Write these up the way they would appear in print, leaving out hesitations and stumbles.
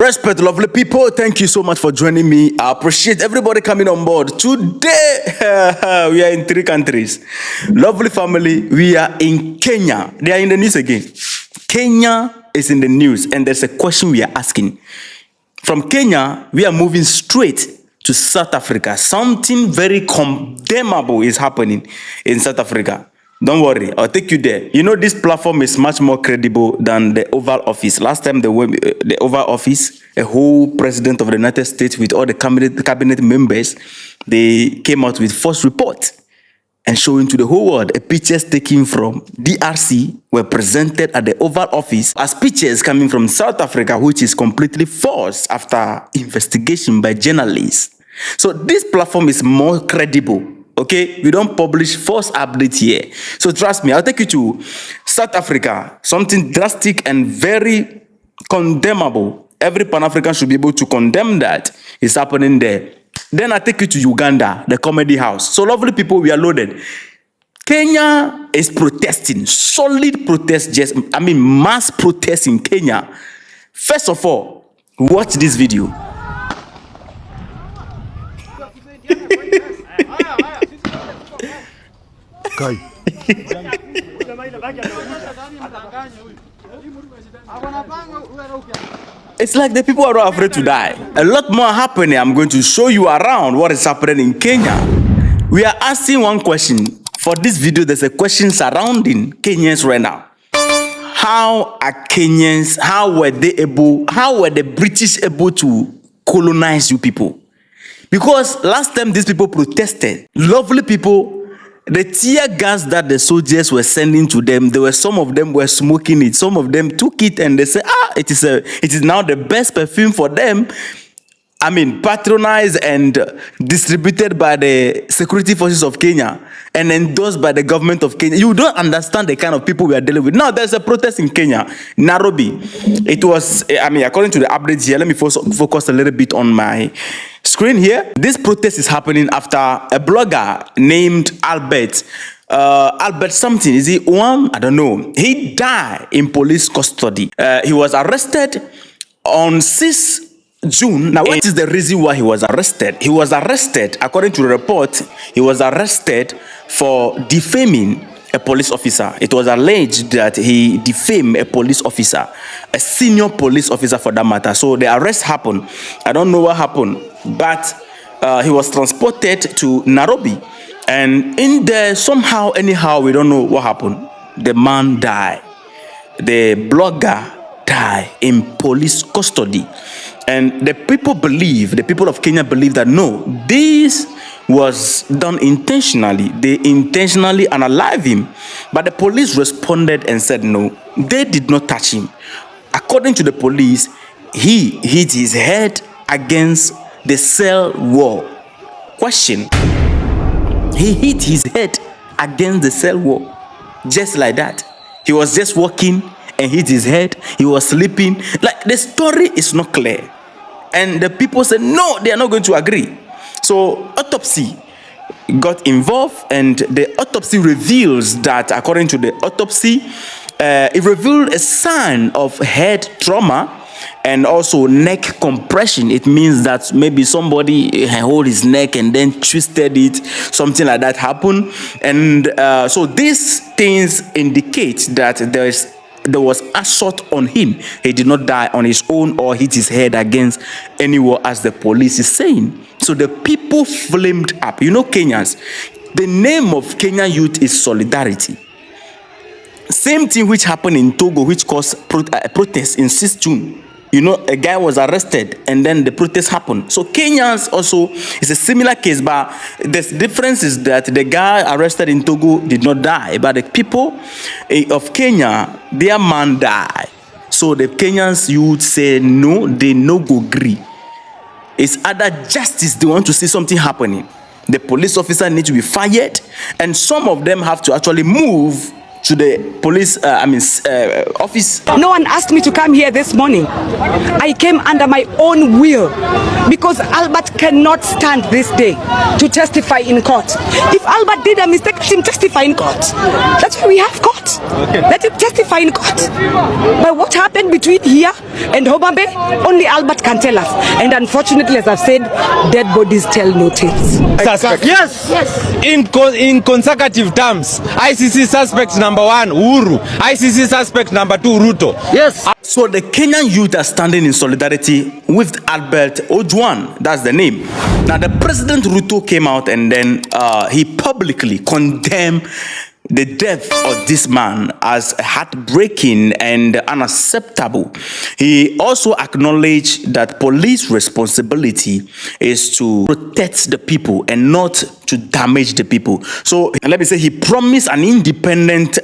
Respect, lovely people. Thank you so much for joining me. I appreciate everybody coming on board. Today, we are in 3 countries. Lovely family, we are in Kenya. They are in the news again. Kenya is in the news, and there's a question we are asking. From Kenya, we are moving straight to South Africa. Something very condemnable is happening in South Africa. Don't worry, I'll take you there. You know, this platform is much more credible than the Oval Office. Last time the Oval Office, a whole president of the United States with all the cabinet members, they came out with false reports and showing to the whole world pictures taken from DRC were presented at the Oval Office as pictures coming from South Africa, which is completely false after investigation by journalists. So this platform is more credible. Okay, we don't publish false updates here. So trust me, I'll take you to South Africa. Something drastic and very condemnable. Every Pan-African should be able to condemn that is happening there. Then I take you to Uganda, the comedy house. So lovely people, we are loaded. Kenya is protesting, solid protest, mass protest in Kenya. First of all, watch this video. It's like the people are not afraid to die. A lot more happening. I'm going to show you around what is happening in Kenya. We are asking one question. For this video, there's a question surrounding Kenyans right now. How are Kenyans, how were the British able to colonize you people? Because last time these people protested, lovely people, the tear gas that the soldiers were sending to them, some of them were smoking it. Some of them took it and they said, it is now the best perfume for them. Patronized and distributed by the security forces of Kenya and endorsed by the government of Kenya. You don't understand the kind of people we are dealing with. Now, there's a protest in Kenya, Nairobi. It was, according to the updates here, let me focus a little bit on my screen here. This protest is happening after a blogger named Albert something. Is he one? I don't know. He died in police custody. He was arrested on 6 June. Now, what is the reason why he was arrested? He was arrested, according to the report, he was arrested for defaming a police officer. It was alleged that he defamed a police officer, a senior police officer for that matter. So the arrest happened. I don't know what happened, but he was transported to Nairobi. And in there, somehow, anyhow, we don't know what happened. The man died. The blogger died in police custody. And the people of Kenya believe that no, this was done intentionally. They intentionally unalived him. But the police responded and said no, they did not touch him. According to the police, he hit his head against the cell wall. Question. He hit his head against the cell wall. Just like that. He was just walking and hit his head. He was sleeping. Like, the story is not clear. And the people said, no, they are not going to agree. So autopsy got involved, and the autopsy reveals that, according to the autopsy, it revealed a sign of head trauma and also neck compression. It means that maybe somebody held his neck and then twisted it, something like that happened. And so these things indicate that there was assault on him. He did not die on his own or hit his head against anyone, as the police is saying. So the people flamed up. You know, Kenyans, the name of Kenyan youth is solidarity. Same thing which happened in Togo, which caused protests in 6 June. You know, a guy was arrested and then the protest happened. So Kenyans also is a similar case, but the difference is that the guy arrested in Togo did not die, but the people of Kenya, their man died. So the Kenyans youth say no, they no go agree. It's other justice. They want to see something happening. The police officer needs to be fired, and some of them have to actually move to the police office. No one asked me to come here this morning. I came under my own will because Albert cannot stand this day to testify in court. If Albert did a mistake, let him testify in court. That's why we have court. Okay. Let him testify in court. But what happened between here and Hobambe, only Albert can tell us. And unfortunately, as I've said, dead bodies tell no tales. Suspect. Yes. In consecutive terms, ICC suspect number 1, Uhuru. ICC suspect number 2, Ruto. Yes. So the Kenyan youth are standing in solidarity with Albert Ojwang. That's the name. Now the President Ruto came out and then he publicly condemned the death of this man as heartbreaking and unacceptable. He also acknowledged that police responsibility is to protect the people and not to damage the people. So let me say he promised an independent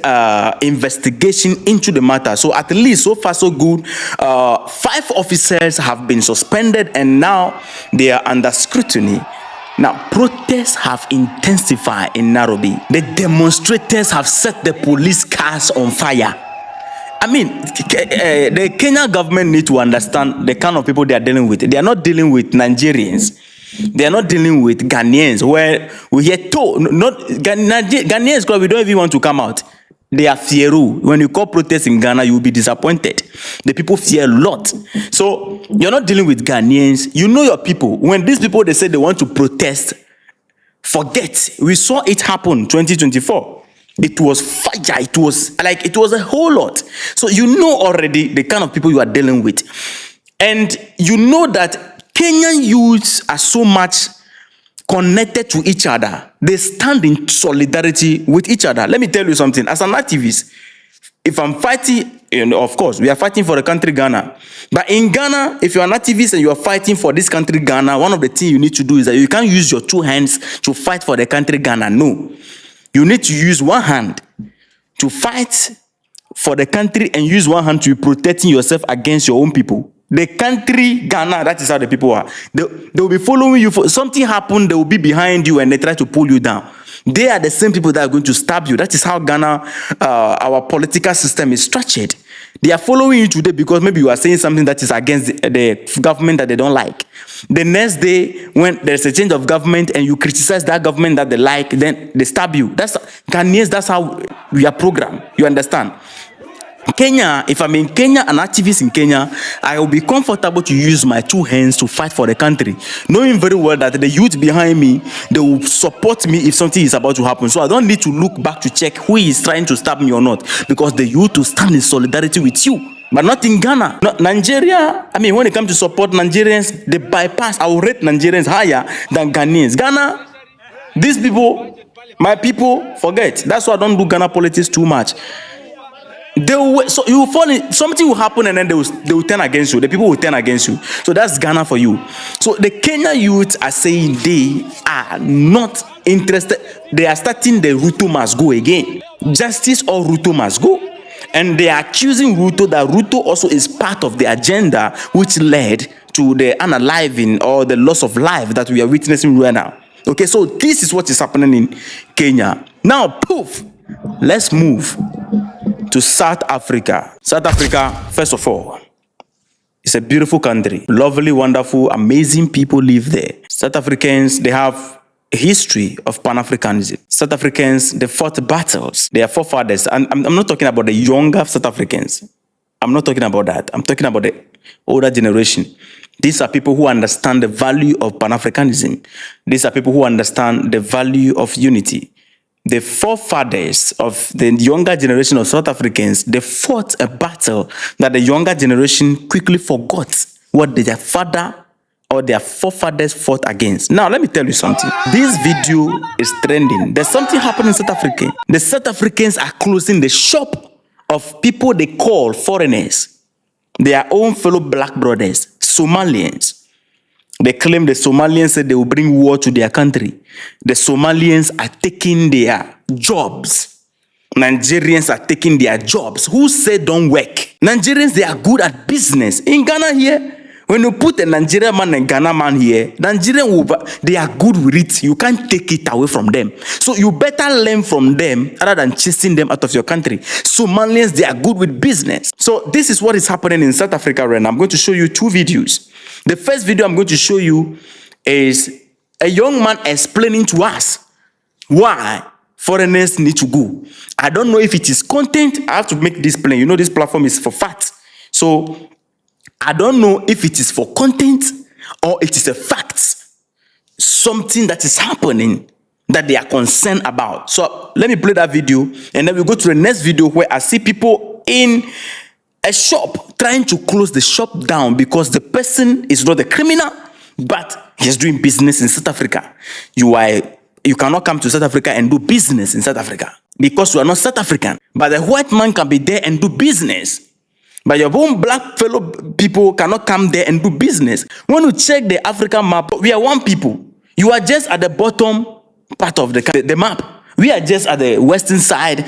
investigation into the matter. So at least so far so good. 5 officers have been suspended and now they are under scrutiny. Now, protests have intensified in Nairobi. The demonstrators have set the police cars on fire. I mean, the Kenya government need to understand the kind of people they are dealing with. They are not dealing with Nigerians. They are not dealing with Ghanaians, where we get told, not Ghanaians, because we don't even want to come out. They are fieru. When you call protests in Ghana, you will be disappointed. The people fear a lot. So you're not dealing with Ghanaians. You know your people. When these people, they say they want to protest, forget. We saw it happen 2024. It was fire. It was a whole lot. So you know already the kind of people you are dealing with. And you know that Kenyan youths are so much connected to each other. They stand in solidarity with each other. Let me tell you something. As an activist, if I'm fighting, of course, we are fighting for the country Ghana. But in Ghana, if you're an activist and you are fighting for this country Ghana, one of the things you need to do is that you can't use your 2 hands to fight for the country Ghana. No. You need to use 1 hand to fight for the country and use 1 hand to be protecting yourself against your own people. The country Ghana, that is how the people are. They will be following you. For something happened, they will be behind you and they try to pull you down. They are the same people that are going to stab you. That is how Ghana, our political system is structured. They are following you today because maybe you are saying something that is against the government that they don't like. The next day, when there's a change of government and you criticize that government that they like, then they stab you. That's Ghanaians, that's how we are programmed. You understand? Kenya, if I'm in Kenya, an activist in Kenya, I will be comfortable to use my 2 hands to fight for the country, knowing very well that the youth behind me, they will support me if something is about to happen. So I don't need to look back to check who is trying to stab me or not, because the youth will stand in solidarity with you. But not in Ghana. Not Nigeria, I mean, when it comes to support Nigerians, they bypass. I will rate Nigerians higher than Ghanaians. Ghana, these people, my people, forget. That's why I don't do Ghana politics too much. So you will fall in, something will happen and then they will turn against you. The people will turn against you. So that's Ghana for you. So the Kenya youth are saying they are not interested. They are starting the Ruto must go again. Justice or Ruto must go. And they are accusing Ruto that Ruto also is part of the agenda which led to the unaliving or the loss of life that we are witnessing right now. Okay, so this is what is happening in Kenya. Now, poof, let's move to South Africa. South Africa, first of all, it's a beautiful country. Lovely, wonderful, amazing people live there. South Africans, they have a history of Pan-Africanism. South Africans, they fought battles. They are forefathers. And I'm not talking about the younger South Africans. I'm not talking about that. I'm talking about the older generation. These are people who understand the value of Pan-Africanism. These are people who understand the value of unity. The forefathers of the younger generation of South Africans, they fought a battle that the younger generation quickly forgot what their father or their forefathers fought against. Now, let me tell you something. This video is trending. There's something happening in South Africa. The South Africans are closing the shop of people they call foreigners, their own fellow black brothers, Somalians. They claim the Somalians said they will bring war to their country. The Somalians are taking their jobs. Nigerians are taking their jobs. Who said don't work? Nigerians, they are good at business. In Ghana here, When you put a Nigerian man and Ghana man here, they are good with it. You can't take it away from them. So you better learn from them rather than chasing them out of your country. Somalians, they are good with business. So this is what is happening in South Africa right now. I'm going to show you 2 videos. The first video I'm going to show you is a young man explaining to us why foreigners need to go. I don't know if it is content. I have to make this plain. You know, this platform is for facts. So I don't know if it is for content or it is a fact. Something that is happening that they are concerned about. So let me play that video and then we go to the next video where I see people in a shop trying to close the shop down because the person is not a criminal, but he's doing business in South Africa. You cannot come to South Africa and do business in South Africa because you are not South African. But the white man can be there and do business. But your own black fellow people cannot come there and do business. When you check the African map, we are one people. You are just at the bottom part of the map. We are just at the western side.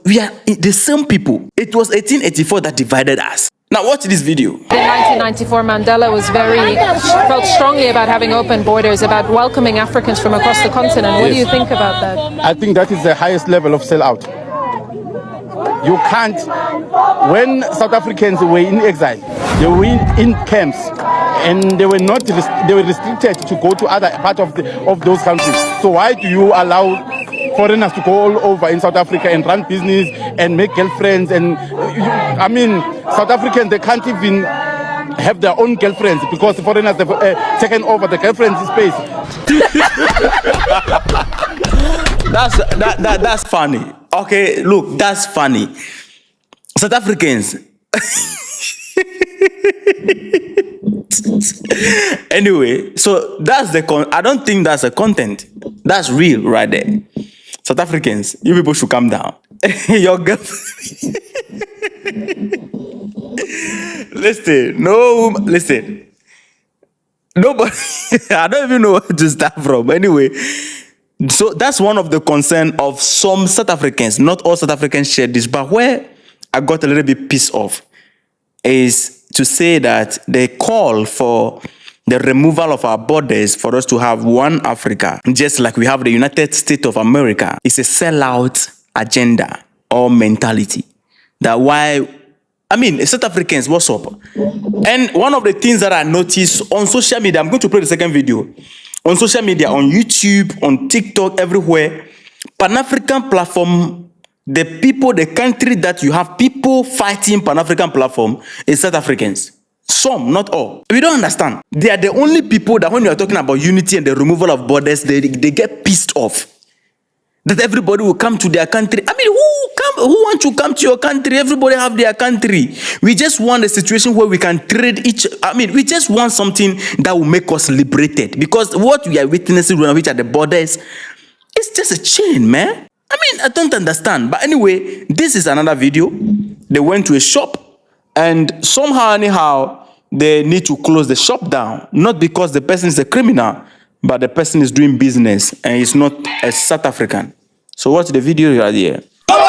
We are the same people. It was 1884 that divided us. Now watch this video. In 1994, Mandela felt strongly about having open borders, about welcoming Africans from across the continent. What do you think about that? I think that is the highest level of sellout. You can't. When South Africans were in exile, they were in camps, and they were restricted to go to other parts of those countries. So why do you allow foreigners to go all over in South Africa and run business and make girlfriends? And South Africans, they can't even have their own girlfriends because the foreigners have taken over the girlfriends space. That's funny. Okay, look, that's funny. South Africans. Anyway, so that's I don't think that's a content. That's real right there. South Africans, you people should calm down. Your girlfriend. Listen. Nobody. I don't even know where to start from. Anyway. So that's one of the concerns of some South Africans. Not all South Africans share this, but where I got a little bit pissed off is to say that they call for the removal of our borders for us to have one Africa, just like we have the United States of America. It's a sellout agenda or mentality. That South Africans, what's up? And one of the things that I noticed on social media, I'm going to play the second video. On social media, on YouTube, on TikTok, everywhere, Pan-African platform, the country that you have people fighting Pan-African platform is South Africans. Some, not all. We don't understand. They are the only people that when you are talking about unity and the removal of borders, they get pissed off. That everybody will come to their country. Who want to come to your country? Everybody have their country. We just want a situation where we can trade we just want something that will make us liberated. Because what we are witnessing which are the borders, it's just a chain, man. I don't understand. But anyway, this is another video. They went to a shop and anyhow, they need to close the shop down. Not because the person is a criminal, but the person is doing business and is not a South African. So watch the video right here. Back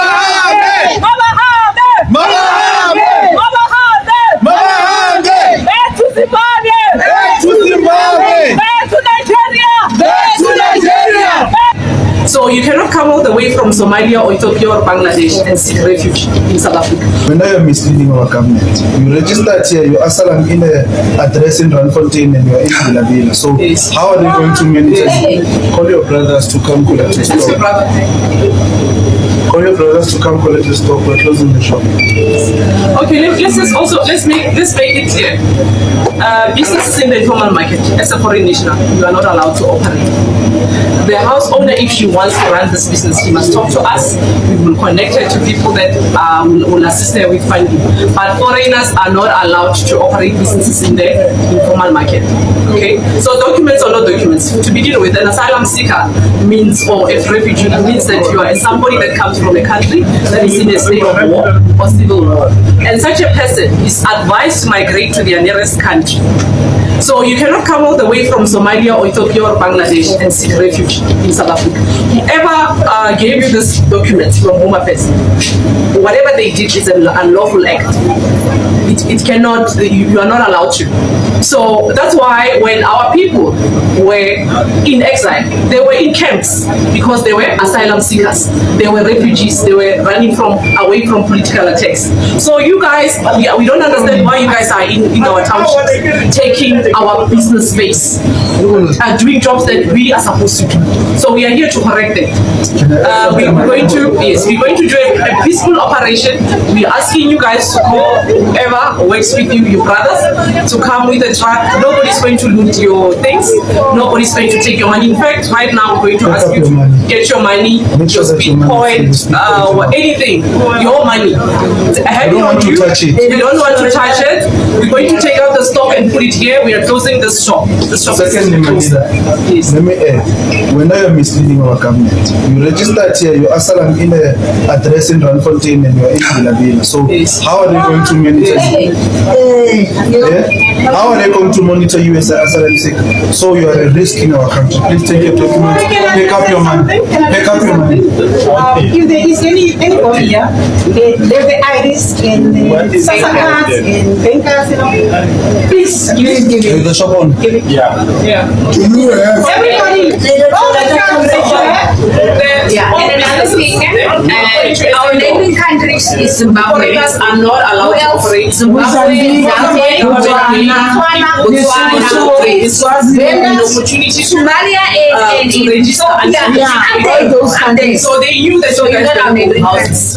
to Zimbabwe! Back to Zimbabwe! Back to Nigeria! Back to Nigeria! So you cannot come all the way from Somalia or Ethiopia or Bangladesh and seek refuge in South Africa. When I am misleading our government, you registered here, your asylum in an address in Randfontein and you are in Villavilla. So yes. How are they going to manage it? Call your brothers to come collect the stock. Call your brothers to come collect the stock. We're closing the shop. Okay, let's make it clear. Businesses in the informal market, as a foreign national, you are not allowed to operate. The house owner, if she wants to run this business, she must talk to us. We will connect her to people that will assist her with funding. But foreigners are not allowed to operate businesses in the informal market. Okay? So documents or no documents. To begin with, an asylum seeker means, or a refugee, means that you are somebody that comes from a country that is in a state of war or civil war. And such a person is advised to migrate to their nearest country. So you cannot come all the way from Somalia or Ethiopia or Bangladesh and seek refuge in South Africa. Whoever gave you this document from Home Affairs, whatever they did is an unlawful act. It cannot, you are not allowed to. So that's why when our people were in exile, they were in camps because they were asylum seekers, they were refugees, they were running away from political attacks. So you guys, we don't understand why you guys are in our township taking our business space, doing jobs that we are supposed to do. So we are here to correct it. We're going to do a peaceful operation. We're asking you guys to call whoever works with you, your brothers, to come with a truck. Nobody's going to loot your things. Nobody's going to take your money. In fact, right now we're going to ask you to get your money, your Bitcoin, anything, your money. Have you on you? We don't want to touch it. We're going to take out the stock and put it here. We are closing the shop. The shop Secondly, is Manida, let me add, when you're misleading our government, you registered here, your asylum in the address in Randfontein and you're in Musevevi. So how are they going to monitor you? How are they going to monitor you as an asylum seeker? So you are a risk in our country. Please take your documents, pick up your money. Pick up your money. If there is anybody here, there's the IRIS and the Sasakas and bankers, please give it. The shop on. Everybody, and another thing, our neighboring countries is Zimbabwe. are not allowed to operate. Zimbabwe, Somalia and to register and so they knew that you guys were in the house.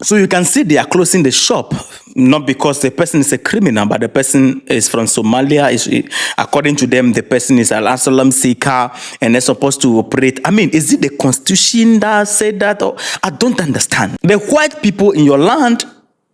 So you can see they are closing the shop, not because the person is a criminal, but the person is from Somalia. According to them, the person is an asylum seeker and they're supposed to operate. I mean, is it the constitution that said that? Or I don't understand. The white people in your land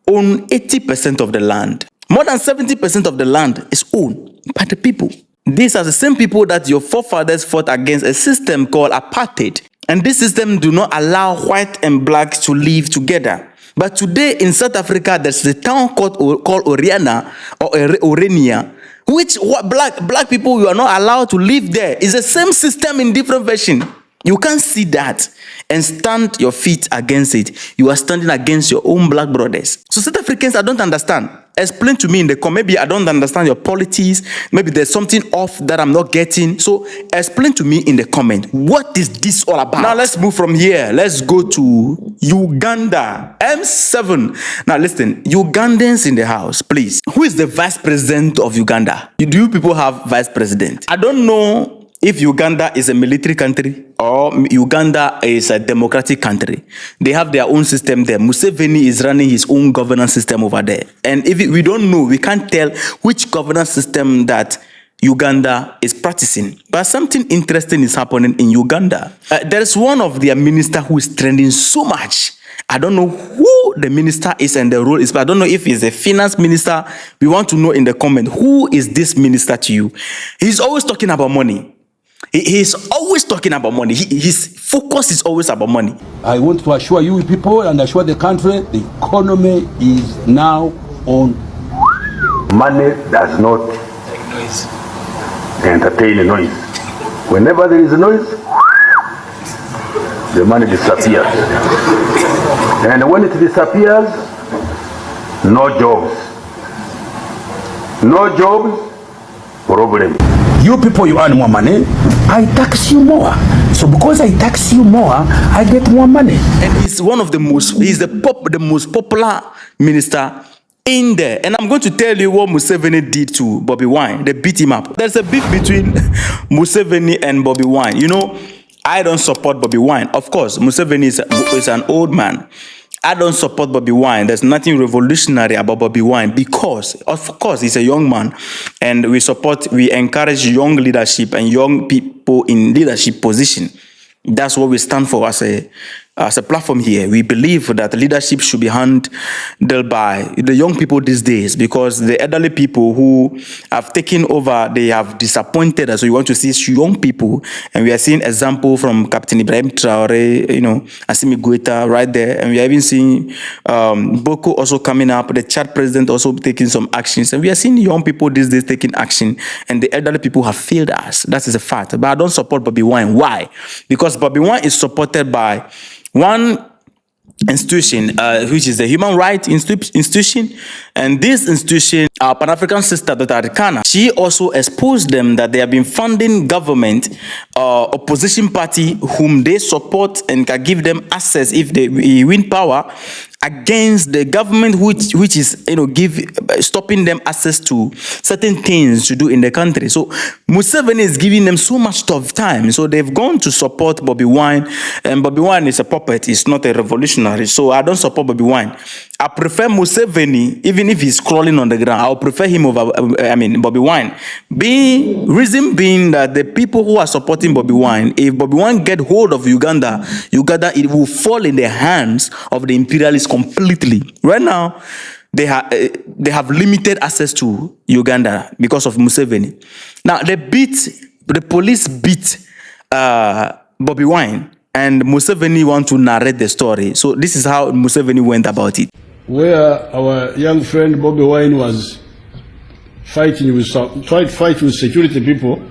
own 80% of the land. More than 70% of the land is owned by the people. These are the same people that your forefathers fought against a system called apartheid. And this system do not allow white and black to live together. But today in South Africa, there's a town called Oriana or Orania, which black people, you are not allowed to live there. It's the same system in different version. You can't see that and stand your feet against it. You are standing against your own black brothers. So South Africans, I don't understand. Explain to me in the comment. Maybe I don't understand your politics. Maybe there's something off that I'm not getting. So explain to me in the comment. What is this all about? Now let's move from here. Let's go to Uganda. M7. Now listen, Ugandans in the house, please. Who is the vice president of Uganda? Do you people have vice president? I don't know if Uganda is a military country or Uganda is a democratic country. They have their own system there. Museveni is running his own governance system over there. And if we don't know, we can't tell which governance system that Uganda is practicing. But something interesting is happening in Uganda. There's one of their minister who is trending so much. I don't know who the minister is and the role is, but I don't know if he's a finance minister. We want to know in the comment, who is this minister to you? He's always talking about money. He's always talking about money. His focus is always about money. I want to assure you people and assure the country, the economy is now on. Money does not entertain a noise. Whenever there is a noise, the money disappears. And when it disappears, no jobs. No jobs, problem. You people, you earn more money, I tax you more. So because I tax you more, I get more money. And he's one of the most, he's the most popular minister in there. And I'm going to tell you what Museveni did to Bobby Wine. They beat him up. There's a beef between Museveni and Bobby Wine. You know, I don't support Bobby Wine. Of course, Museveni is an old man. I don't support Bobby Wine. There's nothing revolutionary about Bobby Wine because, of course, he's a young man. And we encourage young leadership and young people in leadership position. That's what we stand for as a as a platform here, we believe that leadership should be handled by the young people these days, because the elderly people who have taken over, they have disappointed us. So we want to see young people, and we are seeing example from Captain Ibrahim Traore, Assimi Goïta right there, and we are even seeing Boko also coming up, the Chad president also taking some actions, and we are seeing young people these days taking action, and the elderly people have failed us. That is a fact. But I don't support Bobby Wine. Why? Because Bobby Wine is supported by one institution, which is the human rights institution, and this institution, our Pan-African sister Dr. Arikana, she also exposed them that they have been funding government opposition party whom they support and can give them access if they win power against the government which is stopping them access to certain things to do in the country. So Museveni is giving them so much tough time, so they've gone to support Bobby Wine, and Bobby Wine is a puppet, he's not a revolutionary. So I don't support Bobby Wine. I prefer Museveni, even if he's crawling on the ground. I'll prefer him over Bobby Wine. Reason being that the people who are supporting Bobby Wine, if Bobby Wine get hold of Uganda, it will fall in the hands of the imperialists completely. Right now, they have limited access to Uganda because of Museveni. Now the police beat Bobby Wine, and Museveni want to narrate the story. So this is how Museveni went about it. Where our young friend Bobby Wine was tried to fight with security people.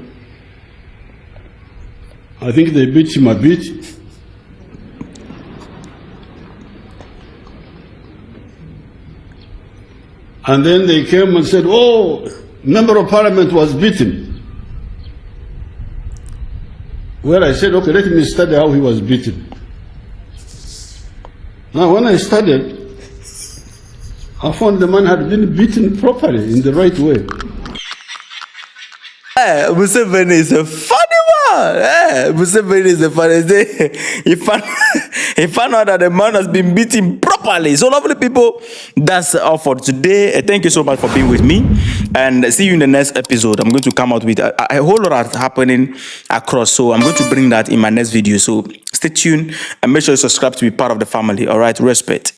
I think they beat him a bit. And then they came and said, oh, member of parliament was beaten. Well, I said, okay, let me study how he was beaten. Now, when I studied, I found the man had been beaten properly in the right way. Museveni is a funny one. Museveni is a funny thing. He found out that the man has been beaten properly. So lovely people, that's all for today. Thank you so much for being with me, and see you in the next episode. I'm going to come out with a whole lot happening across, so I'm going to bring that in my next video. So stay tuned and make sure you subscribe to be part of the family. All right, respect.